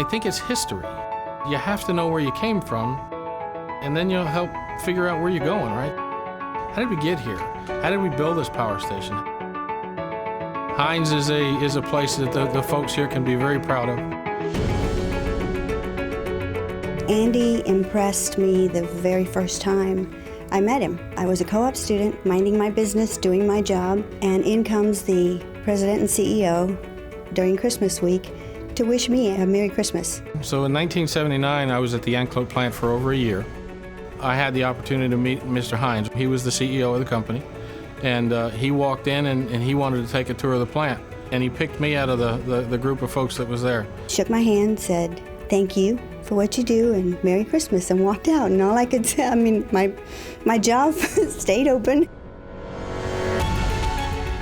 I think it's history. You have to know where you came from, and then you'll help figure out where you're going, right? How did we get here? How did we build this power station? Hines is a place that the folks here can be very proud of. Andy impressed me the very first time I met him. I was a co-op student, minding my business, doing my job, and in comes the president and CEO during Christmas week to wish me a Merry Christmas. So in 1979, I was at the Anclote plant for over a year. I had the opportunity to meet Mr. Hines. He was the CEO of the company, and he walked in and he wanted to take a tour of the plant. And he picked me out of the group of folks that was there. Shook my hand, said, "Thank you for what you do and Merry Christmas," and walked out. And all I could say, my job stayed open.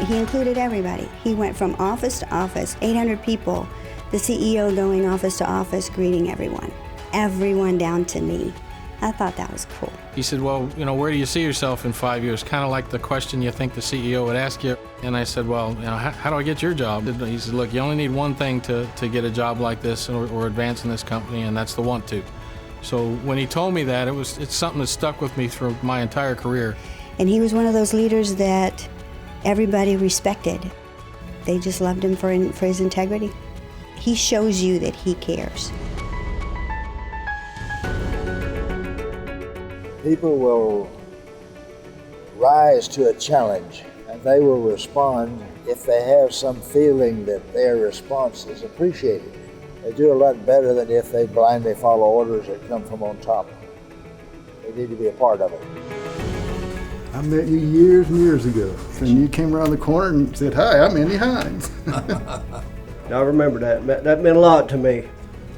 He included everybody. He went from office to office, 800 people, the CEO going office to office, greeting everyone down to me. I thought that was cool. He said, "Well, where do you see yourself in 5 years?" Kind of like the question you think the CEO would ask you. And I said, "Well, how do I get your job?" He said, "Look, you only need one thing to get a job like this or advance in this company, and that's the want to." So when he told me that, it's something that stuck with me through my entire career. And he was one of those leaders that everybody respected. They just loved him for his integrity. He shows you that he cares. People will rise to a challenge, and they will respond if they have some feeling that their response is appreciated. They do a lot better than if they blindly follow orders that come from on top. They need to be a part of it. I met you years and years ago, and you came around the corner and said, "Hi, I'm Andy Hines." I remember that. That meant a lot to me.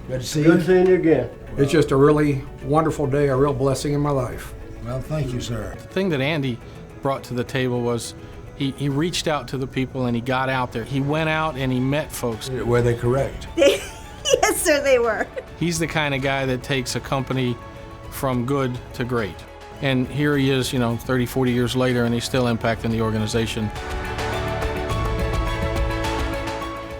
Good to see Good you. seeing you again. It's just a really wonderful day, a real blessing in my life. Well, thank you, sir. The thing that Andy brought to the table was he reached out to the people and he got out there. He went out and he met folks. Were they correct? Yes, sir, they were. He's the kind of guy that takes a company from good to great. And here he is, 30, 40 years later, and he's still impacting the organization.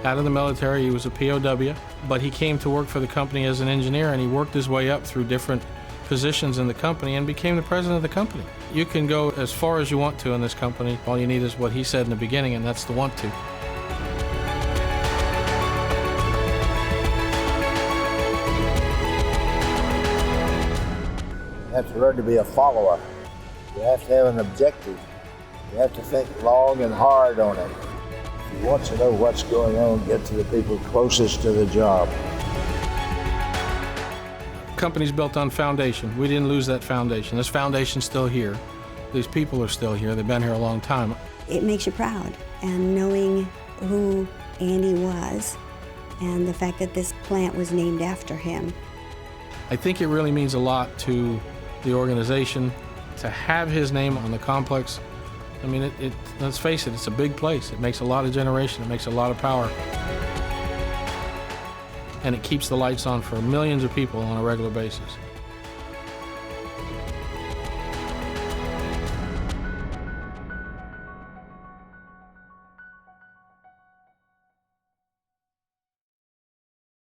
Out of the military, he was a POW, but he came to work for the company as an engineer, and he worked his way up through different positions in the company and became the president of the company. You can go as far as you want to in this company. All you need is what he said in the beginning, and that's the want to. You have to learn to be a follower. You have to have an objective. You have to think long and hard on it. If you want to know what's going on, get to the people closest to the job. The company's built on foundation. We didn't lose that foundation. This foundation's still here. These people are still here. They've been here a long time. It makes you proud, and knowing who Andy was and the fact that this plant was named after him. I think it really means a lot to the organization to have his name on the complex. I mean, let's face it, it's a big place. It makes a lot of generation. It makes a lot of power. And it keeps the lights on for millions of people on a regular basis.